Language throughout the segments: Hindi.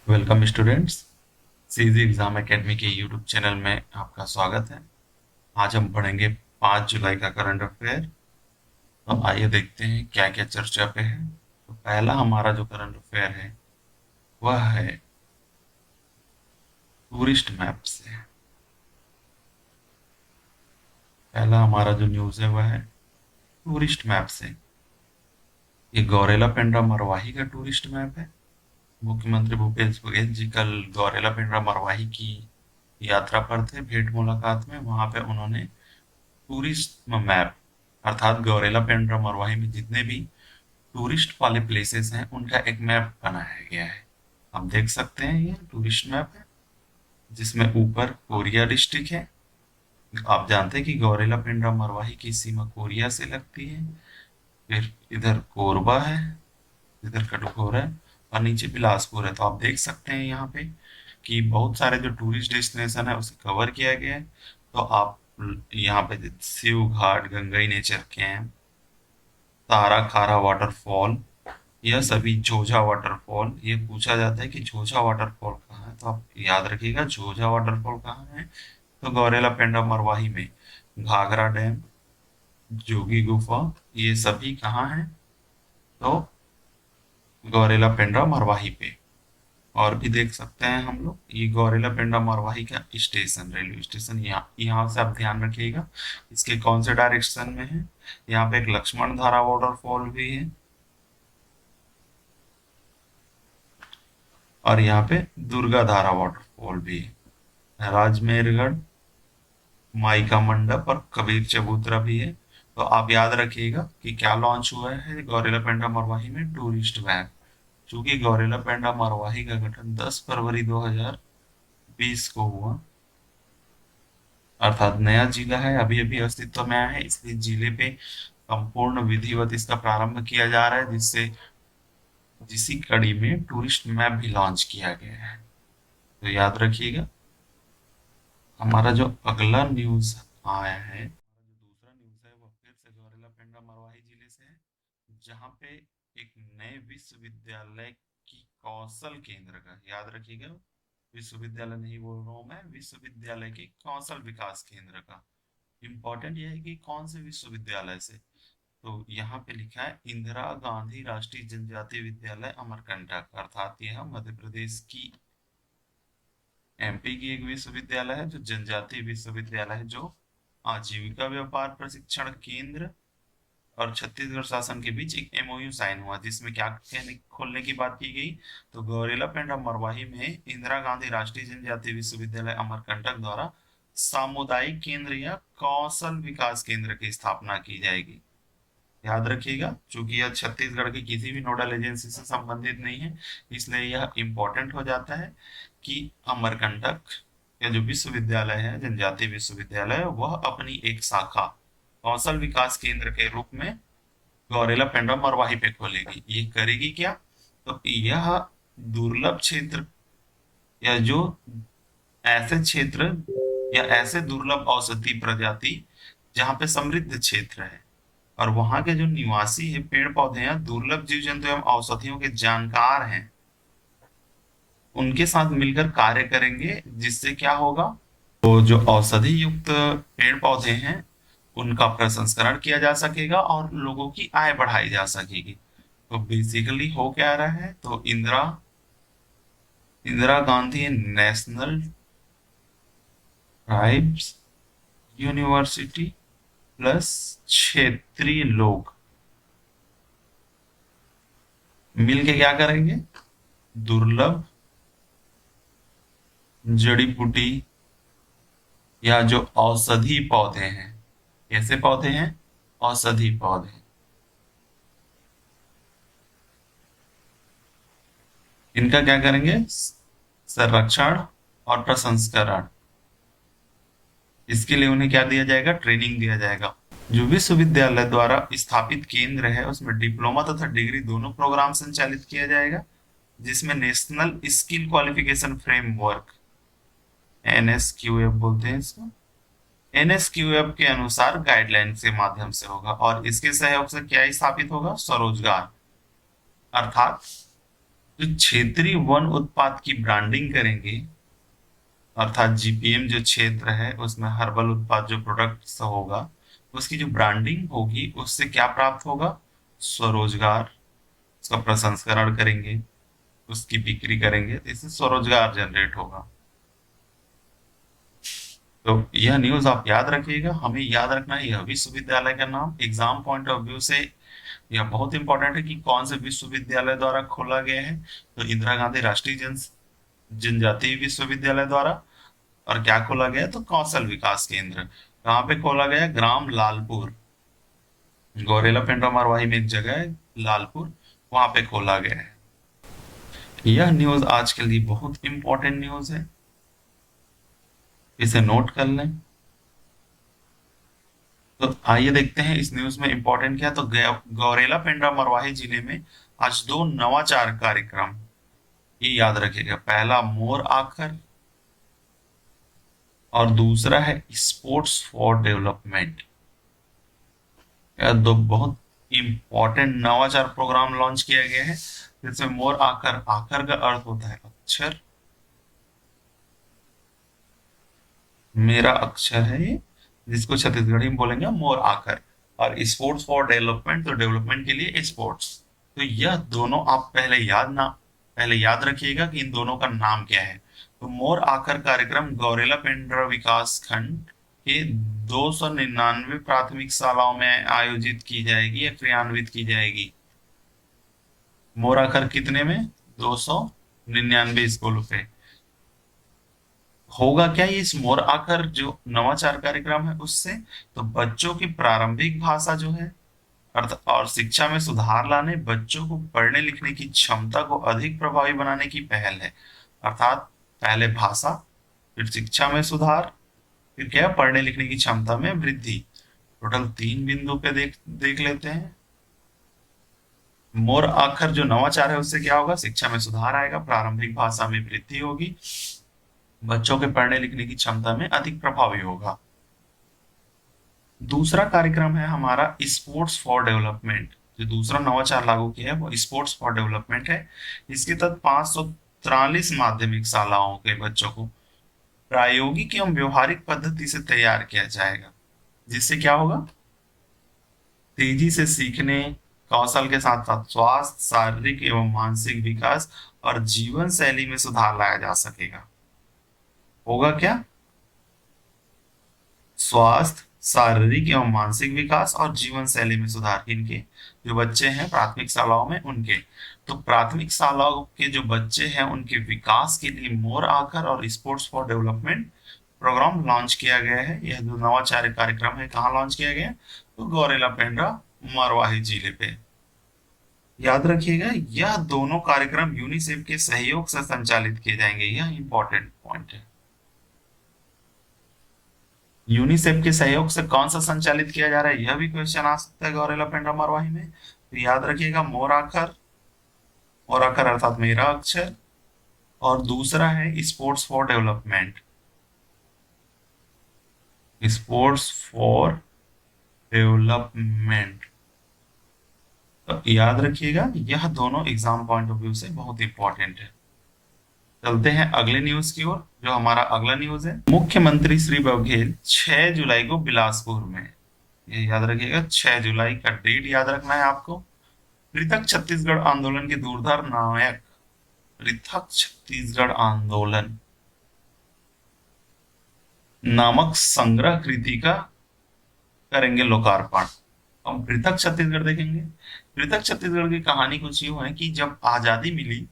Welcome students. CG exam academy के यूट्यूब चैनल में आपका स्वागत है। आज हम पढ़ेंगे 5 जुलाई का करंट अफेयर। तो आइए देखते हैं क्या क्या चर्चा पे है। तो पहला हमारा जो करंट अफेयर है वह है टूरिस्ट मैप से। पहला हमारा जो न्यूज़ है वह है टूरिस्ट मैप से। ये गौरेला पेंड्रा मरवाही का टूरिस्ट मैप है। मुख्यमंत्री भूपेश बघेल जी कल गौरेला पेंड्रा मरवाही की यात्रा पर थे। भेंट मुलाकात में वहां पे उन्होंने टूरिस्ट मैप अर्थात गौरेला पेंड्रा मरवाही में जितने भी टूरिस्ट वाले प्लेसेस हैं उनका एक मैप बनाया गया है। आप देख सकते हैं ये टूरिस्ट मैप है जिसमें ऊपर कोरिया डिस्ट्रिक्ट है। आप जानते हैं कि गौरेला पेंड्रा मरवाही की सीमा कोरिया से लगती है। फिर इधर कोरबा है, इधर कटघोर है और नीचे बिलासपुर है। तो आप देख सकते हैं यहाँ पे कि बहुत सारे जो टूरिस्ट डेस्टिनेशन है उसे कवर किया गया है। तो आप यहाँ पे शिव घाट, गंगई नेचर कैंप, तारा खारा वाटरफॉल, यह सभी झोझा वाटरफॉल। ये पूछा जाता है कि झोझा वाटरफॉल कहाँ है, तो आप याद रखिएगा झोझा वाटरफॉल कहाँ है। तो गौरेला पेंडा मरवाही में। घाघरा डैम, जोगी गुफा, ये सभी कहाँ है, तो गौरेला पेंड्रा मरवाही पे। और भी देख सकते हैं हम लोग ये गौरेला पेंडा मरवाही का स्टेशन, रेलवे स्टेशन यहाँ यहाँ से आप ध्यान रखिएगा इसके कौन से डायरेक्शन में है। यहाँ पे एक लक्ष्मण धारा वाटरफॉल भी है और यहाँ पे दुर्गा धारा वाटरफॉल भी है। राजमेरगढ़, माइका मंडप और कबीर चबूतरा भी है। तो आप याद रखिएगा कि क्या लॉन्च हुआ है गौरेला पेंडा मरवाही में टूरिस्ट वैन। चूंकि गौरेला पेंडा मरवाही का गठन 10 फरवरी 2020 को हुआ, अर्थात नया जिला है, अभी अभी अस्तित्व में आया है, इसलिए जिले पे संपूर्ण विधिवत इसका प्रारंभ किया जा रहा है, जिससे जिसी कड़ी में टूरिस्ट मैप भी लॉन्च किया गया है। तो याद रखिएगा। हमारा जो अगला न्यूज आया है, जो दूसरा न्यूज है वो फिर से गौरेला पेंडा मरवाही जिले से है, जहाँ पे एक नए विश्वविद्यालय की कौशल केंद्र का, याद रखिएगा विश्वविद्यालय नहीं बोल रहा हूँ मैं, विश्वविद्यालय के कौशल विकास केंद्र का। इम्पोर्टेंट यह है कि कौन से विश्वविद्यालय से। तो यहाँ पे लिखा है इंदिरा गांधी राष्ट्रीय जनजातीय विद्यालय अमरकंटक, अर्थात यह मध्य प्रदेश की, एमपी की एक विश्वविद्यालय है जो जनजातीय विश्वविद्यालय है, जो आजीविका व्यापार प्रशिक्षण केंद्र और छत्तीसगढ़ शासन के बीच एक एमओयू साइन हुआ, जिसमें क्या कहने खोलने की बात की गई। तो गौरेला पेंड्रा मरवाही में इंदिरा गांधी राष्ट्रीय जनजातीय विश्वविद्यालय अमरकंटक द्वारा सामुदायिक केंद्र या कौशल विकास केंद्र की स्थापना की जाएगी। याद रखिएगा चूंकि यह छत्तीसगढ़ की किसी भी नोडल एजेंसी से संबंधित नहीं है, इसलिए यह इम्पोर्टेंट हो जाता है कि अमरकंटक या जो विश्वविद्यालय है, जनजातीय विश्वविद्यालय, वह अपनी एक शाखा कौशल विकास केंद्र के रूप में गौरेला पेंड्रा मरवाही पे खोलेगी। ये करेगी क्या, तो यह दुर्लभ क्षेत्र या जो ऐसे क्षेत्र या ऐसे दुर्लभ औषधि प्रजाति जहाँ पे समृद्ध क्षेत्र है और वहां के जो निवासी है, पेड़ पौधे हैं, दुर्लभ जीव जंतु एवं औषधियों के जानकार हैं, उनके साथ मिलकर कार्य करेंगे, जिससे क्या होगा, तो जो औषधि युक्त पेड़ पौधे हैं उनका प्रसंस्करण किया जा सकेगा और लोगों की आय बढ़ाई जा सकेगी। तो बेसिकली हो क्या रहा है, तो Indira Indira Gandhi national tribes university plus क्षेत्रीय लोग मिलके क्या करेंगे, दुर्लभ जड़ी बूटी या जो औषधि पौधे हैं, कैसे पौधे हैं, औषधि पौधे, इनका क्या करेंगे, संरक्षण और प्रसंस्करण। इसके लिए उन्हें क्या दिया जाएगा, ट्रेनिंग दिया जाएगा। जो विश्वविद्यालय द्वारा स्थापित केंद्र है उसमें डिप्लोमा तथा डिग्री दोनों प्रोग्राम संचालित किया जाएगा, जिसमें national skill qualification framework, NSQF बोलते हैं इसको, एनएसक्यूएफ के अनुसार गाइडलाइन के माध्यम से होगा। और इसके सहयोग से क्या स्थापित होगा, स्वरोजगार, अर्थात जो क्षेत्रीय वन उत्पाद की ब्रांडिंग करेंगे, अर्थात जीपीएम जो क्षेत्र है उसमें हर्बल उत्पाद जो प्रोडक्ट्स होगा, उसकी जो ब्रांडिंग होगी उससे क्या प्राप्त होगा? स्वरोजगार। उसका प्रसंस्करण करेंगे, उसकी बिक्री करेंगे, तो इससे स्वरोजगार जनरेट होगा। तो यह न्यूज आप याद रखिएगा, हमें याद रखना है यह विश्वविद्यालय का नाम एग्जाम पॉइंट ऑफ व्यू से यह बहुत इंपॉर्टेंट है कि कौन से विश्वविद्यालय द्वारा खोला गया है। तो इंदिरा गांधी राष्ट्रीय जनजातीय विश्वविद्यालय द्वारा। और क्या खोला गया? तो कौशल विकास केंद्र। कहाँ पे खोला गया? ग्राम लालपुर, गौरेला पेंड्रा मरवाही में एक जगह है लालपुर, वहां पे खोला गया है। यह न्यूज आज के लिए बहुत इंपॉर्टेंट न्यूज है, इसे नोट कर लें। तो आइए देखते हैं इस न्यूज में इंपॉर्टेंट क्या है। तो गौरेला पेंड्रा मरवाही जिले में आज दो नवाचार कार्यक्रम, ये याद रखिएगा। पहला मोर आखर और दूसरा है स्पोर्ट्स फॉर डेवलपमेंट। यह दो बहुत इंपॉर्टेंट नवाचार प्रोग्राम लॉन्च किया गया है, जिसमें मोर आकर, आकर का अर्थ होता है अक्षर, मेरा अक्षर है ये, जिसको छत्तीसगढ़ी में बोलेंगे मोर आकर। और स्पोर्ट्स फॉर डेवलपमेंट, तो डेवलपमेंट के लिए स्पोर्ट्स। तो यह दोनों आप पहले याद रखिएगा कि इन दोनों का नाम क्या है। तो मोर आकर कार्यक्रम गौरेला पेंड्रा विकास खंड के 299 प्राथमिक शालाओं में आयोजित की जाएगी या क्रियान्वित की जाएगी। मोर आकर कितने में? 299 स्कूलों पे। होगा क्या ये इस मोर आकर जो नवाचार कार्यक्रम है उससे? तो बच्चों की प्रारंभिक भाषा जो है अर्थ और शिक्षा में सुधार लाने, बच्चों को पढ़ने लिखने की क्षमता को अधिक प्रभावी बनाने की पहल है। अर्थात पहले भाषा, फिर शिक्षा में सुधार, फिर क्या है? पढ़ने लिखने की क्षमता में वृद्धि। टोटल 3 बिंदु पे देख देख लेते हैं। मोर आखर जो नवाचार है उससे क्या होगा? शिक्षा में सुधार आएगा, प्रारंभिक भाषा में वृद्धि होगी, बच्चों के पढ़ने लिखने की क्षमता में अधिक प्रभावी होगा। दूसरा कार्यक्रम है हमारा स्पोर्ट्स फॉर डेवलपमेंट। जो दूसरा नवाचार लागू किया है वो स्पोर्ट्स फॉर डेवलपमेंट है। इसके तहत 543 माध्यमिक शालाओं के बच्चों को प्रायोगिक एवं व्यवहारिक पद्धति से तैयार किया जाएगा, जिससे क्या होगा? तेजी से सीखने, कौशल के साथ साथ स्वास्थ्य, शारीरिक एवं मानसिक विकास और जीवन शैली में सुधार लाया जा सकेगा। होगा क्या? स्वास्थ्य, शारीरिक एवं मानसिक विकास और जीवन शैली में सुधार। इनके जो बच्चे हैं प्राथमिक शालाओं में उनके, तो प्राथमिक शालाओं के जो बच्चे हैं उनके विकास के लिए मोर आकर और sports for development programme launch किया गया है। यह जो नवाचार कार्यक्रम है कहाँ लॉन्च किया गया है? तो गौरेला पेंड्रा मरवाही जिले पे। याद रखिएगा यह दोनों कार्यक्रम यूनिसेफ के सहयोग से संचालित किए जाएंगे, यह इंपॉर्टेंट पॉइंट है। यूनिसेफ के सहयोग से कौन सा संचालित किया जा रहा है, यह भी क्वेश्चन आ सकता है गौरेला पेंड्रा मरवाही में। तो याद रखिएगा मोर आकर अर्थात मेरा अक्षर, और दूसरा है sports for development, sports for development. तो याद रखिएगा यह दोनों एग्जाम पॉइंट ऑफ व्यू से बहुत इंपॉर्टेंट है। चलते हैं अगले न्यूज की ओर। जो हमारा अगला न्यूज है, मुख्यमंत्री श्री बघेल 6 जुलाई को बिलासपुर में, ये याद रखिएगा 6 जुलाई का डेट याद रखना है आपको। पृथक छत्तीसगढ़ आंदोलन के धुरंधर नायक, पृथक छत्तीसगढ़ आंदोलन नामक संग्रह कृति का करेंगे लोकार्पण। हम पृथक छत्तीसगढ़ देखेंगे। पृथक छत्तीसगढ़ की कहानी कुछ यूं है कि जब आजादी मिली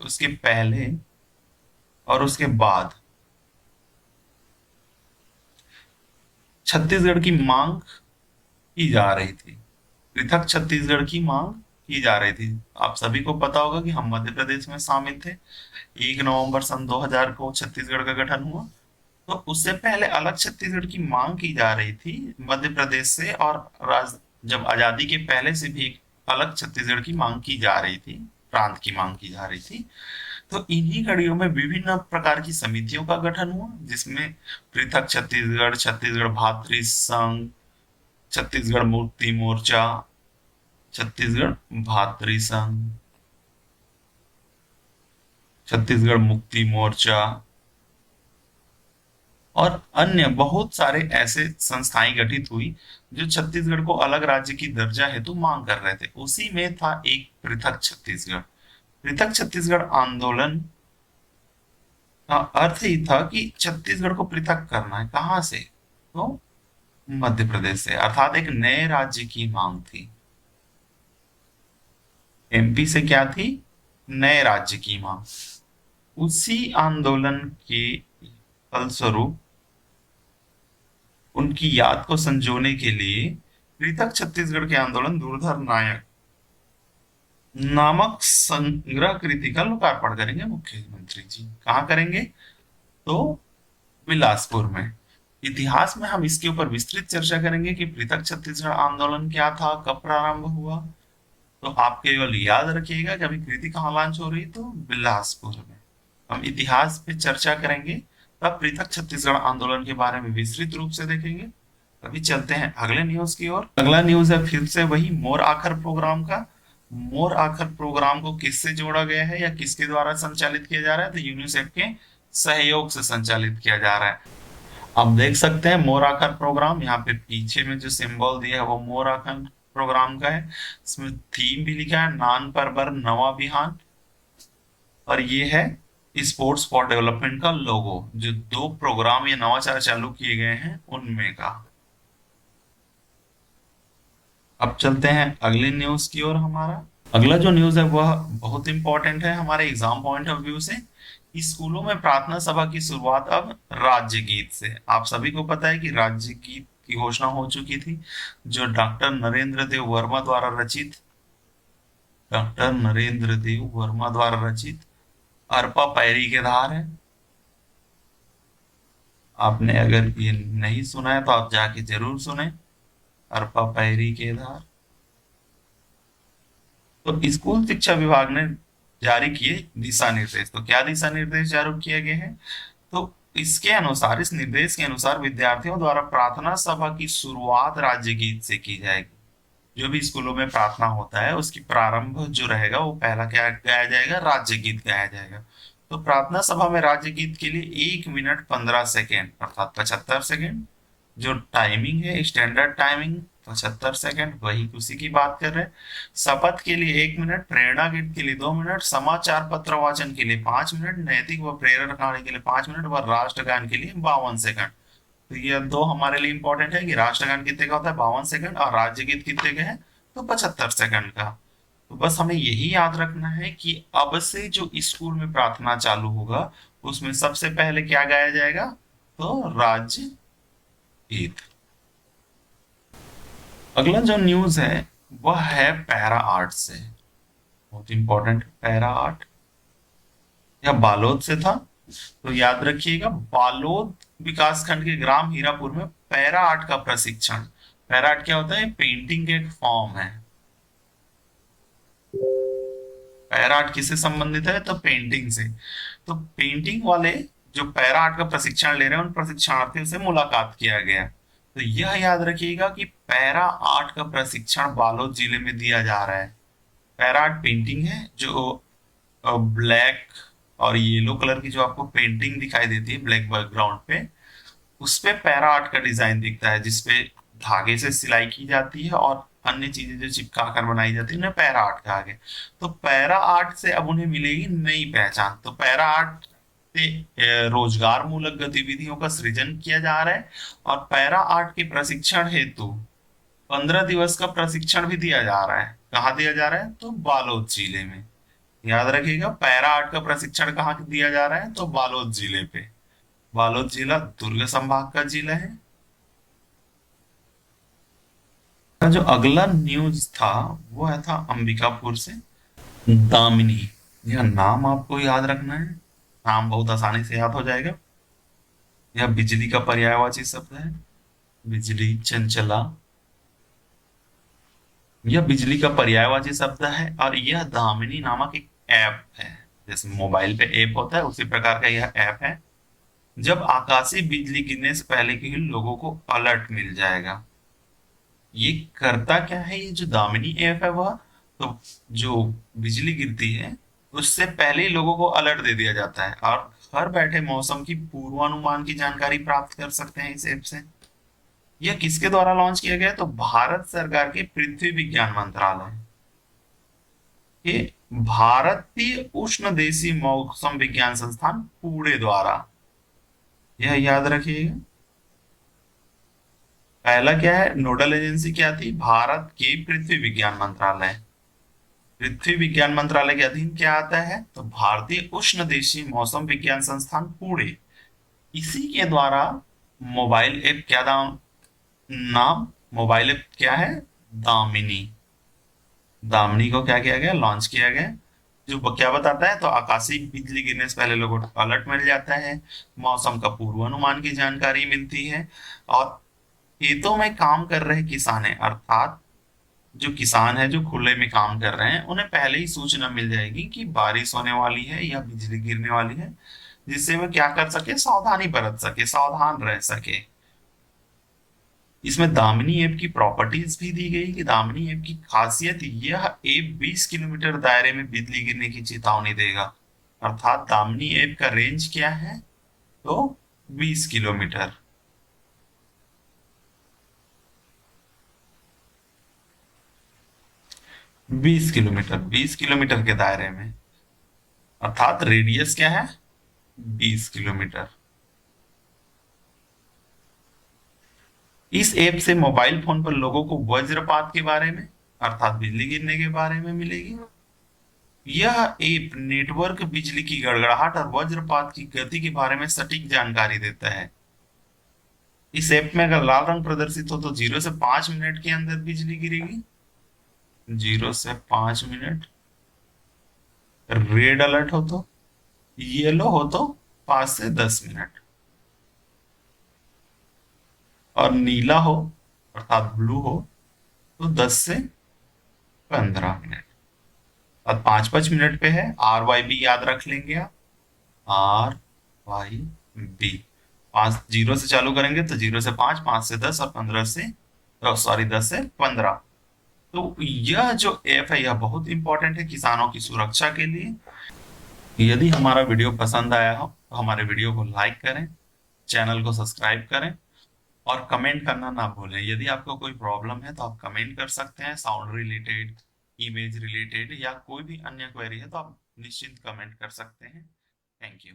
उसके पहले और उसके बाद छत्तीसगढ़ की मांग की जा रही थी, पृथक छत्तीसगढ़ की मांग की जा रही थी। आप सभी को पता होगा कि हम मध्य प्रदेश में शामिल थे। 1 नवंबर सन 2000 को छत्तीसगढ़ का गठन हुआ। तो उससे पहले अलग छत्तीसगढ़ की मांग की जा रही थी मध्य प्रदेश से, और जब आजादी के पहले से भी एक अलग छत्तीसगढ़ की मांग की जा रही थी, प्रांत की मांग की जा रही थी। तो इन्हीं कड़ियों में विभिन्न प्रकार की समितियों का गठन हुआ, जिसमें पृथक छत्तीसगढ़, छत्तीसगढ़ भातृ संघ, छत्तीसगढ़ मुक्ति मोर्चा, छत्तीसगढ़ भातृ संघ, छत्तीसगढ़ मुक्ति मोर्चा और अन्य बहुत सारे ऐसे संस्थाएं गठित हुई जो छत्तीसगढ़ को अलग राज्य की दर्जा हेतु मांग कर रहे थे। उसी में था एक पृथक छत्तीसगढ़। पृथक छत्तीसगढ़ आंदोलन का अर्थ ही था कि छत्तीसगढ़ को पृथक करना है। कहाँ से? तो मध्य प्रदेश से, अर्थात एक नए राज्य की मांग थी। एमपी से क्या थी? नए राज्य की मांग। उसी आंदोलन के फलस्वरूप उनकी याद को संजोने के लिए पृथक छत्तीसगढ़ के आंदोलन धुरंधर नायक नामक संग्रह कृति का लोकार्पण करेंगे मुख्यमंत्री जी। कहाँ करेंगे? तो बिलासपुर में। इतिहास में हम इसके ऊपर विस्तृत चर्चा करेंगे कि पृथक छत्तीसगढ़ आंदोलन क्या था, कब प्रारंभ हुआ। तो आप केवल याद रखिएगा कि अभी कृति कहाँ लॉन्च हो रही, तो बिलासपुर में। हम इतिहास पे चर्चा करेंगे, तब पृथक छत्तीसगढ़ आंदोलन के बारे में विस्तृत रूप से देखेंगे। अभी चलते हैं अगले न्यूज की ओर। अगला न्यूज है फिर से वही मोर आखर प्रोग्राम का। मोर आखर प्रोग्राम को किससे जोड़ा गया है या किसके द्वारा संचालित किया जा रहा है? तो यूनिसेफ के सहयोग से संचालित किया जा रहा है। आप देख सकते हैं मोर आखर प्रोग्राम, यहाँ पे पीछे में जो सिंबल दिया है वो मोर आखर प्रोग्राम का है। इसमें थीम भी लिखा है नान पर बर नवा बिहान, और ये है स्पोर्ट्स फॉर डेवलपमेंट का लोगो, जो दो प्रोग्राम या नवाचार चालू किए गए हैं उनमें का। अब चलते हैं अगली न्यूज की ओर। हमारा अगला जो न्यूज है वह बहुत इंपॉर्टेंट है हमारे एग्जाम पॉइंट ऑफ व्यू से। स्कूलों में प्रार्थना सभा की शुरुआत अब राज्य गीत से। आप सभी को पता है कि राज्य गीत की घोषणा हो चुकी थी, जो डॉक्टर नरेंद्र देव वर्मा द्वारा रचित अरपा पैरी के धार है। आपने अगर ये नहीं सुना है तो आप जाके जरूर सुने, अरपा पैरी के धार। तो स्कूल शिक्षा विभाग ने जारी किए दिशा निर्देश। तो क्या दिशा निर्देश जारी किए गए हैं? तो इसके अनुसार, इस निर्देश के अनुसार विद्यार्थियों द्वारा प्रार्थना सभा की शुरुआत राज्य गीत से की जाएगी। जो भी स्कूलों में प्रार्थना होता है उसकी प्रारंभ जो रहेगा वो पहला क्या गाया जाएगा? राज्य गीत गाया जाएगा। तो प्रार्थना सभा में राज्य गीत के लिए 1 मिनट 15 सेकेंड अर्थात 75 सेकेंड जो टाइमिंग है, स्टैंडर्ड टाइमिंग 75 सेकेंड, वही उसी की बात कर रहे हैं। शपथ के लिए 1 मिनट, प्रेरणा गीत के लिए 2 मिनट, समाचार पत्र वाचन के लिए 5 मिनट, नैतिक व प्रेरक कहानी के लिए 5 मिनट व राष्ट्रगान के लिए 52 सेकंड। तो ये दो हमारे लिए इंपॉर्टेंट है कि राष्ट्रगान कितने का होता है? 52 सेकंड, और राज्य गीत कितने का है? तो 75 सेकंड का। तो बस हमें यही याद रखना है कि अब से जो स्कूल में प्रार्थना चालू होगा उसमें सबसे पहले क्या गाया जाएगा? तो राज्य गीत। अगला जो न्यूज है वह है पैरा आर्ट से। बहुत इंपॉर्टेंट, पैरा आर्ट। यह बालोद से था। तो याद रखिएगा, बालोद विकासखंड के ग्राम हीरापुर में पैरा आर्ट का प्रशिक्षण। पैरा आर्ट क्या होता है? पेंटिंग के एक फॉर्म है। पैरा आर्ट किससे संबंधित है? तो पेंटिंग से। तो पेंटिंग वाले जो पैरा आर्ट का प्रशिक्षण ले रहे हैं उन प्रशिक्षणार्थियों से मुलाकात किया गया। तो यह याद रखिएगा कि पैरा आर्ट का प्रशिक्षण बालोद जिले में दिया जा रहा है। पैरा आर्ट पेंटिंग है जो ब्लैक और येलो कलर की जो आपको पेंटिंग दिखाई देती है ब्लैक बैकग्राउंड पे, उस पे पैरा आर्ट का डिजाइन दिखता है जिसपे धागे से सिलाई की जाती है और अन्य चीजें जो चिपका कर बनाई जाती है उन्हें पैरा आर्ट कहा गया। तो पैरा आर्ट से अब उन्हें मिलेगी नई पहचान। तो पैरा आर्ट से रोजगार मूलक गतिविधियों का सृजन किया जा रहा है, और पैरा आर्ट के प्रशिक्षण हेतु 15 दिवस का प्रशिक्षण भी दिया जा रहा है। कहाँ दिया जा रहा है? तो बालोद जिले में। याद रखिएगा, पैरा आर्ट का प्रशिक्षण कहाँ दिया जा रहा है? तो बालोद जिले पे। बालोद जिला दुर्ग संभाग का जिला है। जो अगला न्यूज था वो है था अंबिकापुर से। दामिनी, यह नाम आपको याद रखना है, नाम बहुत आसानी से याद हो जाएगा। यह बिजली का पर्यायवाची शब्द है। बिजली, चंचला, यह बिजली का पर्यायवाची शब्द है। और यह दामिनी नामक एक ऐप है। जैसे मोबाइल पे ऐप होता है उसी प्रकार का यह ऐप है। जब आकाशीय बिजली गिरने से पहले के ही लोगों को अलर्ट मिल जाएगा। ये करता क्या है, ये जो दामिनी ऐप है वह, तो जो बिजली गिरती है उससे पहले ही लोगों को अलर्ट दे दिया जाता है, और घर बैठे मौसम की पूर्वानुमान की जानकारी प्राप्त कर सकते हैं इस ऐप से। यह किसके द्वारा लॉन्च किया गया है? तो भारत सरकार के पृथ्वी विज्ञान मंत्रालय के भारतीय उष्ण देशीय मौसम विज्ञान संस्थान पुणे द्वारा। यह याद रखिएगा। पहला क्या है, नोडल एजेंसी क्या थी? भारत के पृथ्वी विज्ञान मंत्रालय। पृथ्वी विज्ञान मंत्रालय के अधीन क्या आता है? तो भारतीय उष्ण देशीय मौसम विज्ञान संस्थान पुणे। इसी के द्वारा मोबाइल ऐप क्या नाम मोबाइल ऐप क्या है? दामिनी। दामिनी को क्या किया गया? लॉन्च किया गया। जो क्या बताता है? तो आकाशीय बिजली गिरने से पहले लोगों को अलर्ट मिल जाता है, मौसम का पूर्वानुमान की जानकारी मिलती है, और खेतों में काम कर रहे किसान है, अर्थात जो किसान है जो खुले में काम कर रहे हैं, उन्हें पहले ही सूचना मिल जाएगी कि बारिश होने वाली है या बिजली गिरने वाली है, जिससे वे क्या कर सके? सावधानी बरत सके, सावधान रह सके। इसमें दामिनी ऐप की प्रॉपर्टीज भी दी गई कि दामिनी ऐप की खासियत, यह ऐप 20 किलोमीटर दायरे में बिजली गिरने की चेतावनी देगा। अर्थात दामिनी ऐप का रेंज क्या है? तो 20 किलोमीटर। 20 किलोमीटर, 20 किलोमीटर के दायरे में, अर्थात रेडियस क्या है? 20 किलोमीटर। इस ऐप से मोबाइल फोन पर लोगों को वज्रपात के बारे में, अर्थात बिजली गिरने के बारे में मिलेगी। यह ऐप नेटवर्क, बिजली की गड़गड़ाहट और वज्रपात की गति के बारे में सटीक जानकारी देता है। इस ऐप में अगर लाल रंग प्रदर्शित हो तो 0 से 5 मिनट के अंदर बिजली गिरेगी। 0 से 5 मिनट। रेड अलर्ट हो तो, येलो हो तो 5 से 10 मिनट, और नीला हो अर्थात ब्लू हो तो 10 से 15 मिनट। और 5 5 मिनट पे है, RYB याद रख लेंगे आप। RYB। 5 0 से चालू करेंगे तो 0 से 5, 5 से 10, और 15 से, सॉरी, 10 से 15। तो यह जो ऐप है यह बहुत इंपॉर्टेंट है किसानों की सुरक्षा के लिए। यदि हमारा वीडियो पसंद आया हो तो हमारे वीडियो को लाइक करें, चैनल को सब्सक्राइब करें, और कमेंट करना ना भूलें। यदि आपको कोई प्रॉब्लम है तो आप कमेंट कर सकते हैं, साउंड रिलेटेड, इमेज रिलेटेड, या कोई भी अन्य क्वेरी है तो आप निश्चिंत कमेंट कर सकते हैं। Thank you.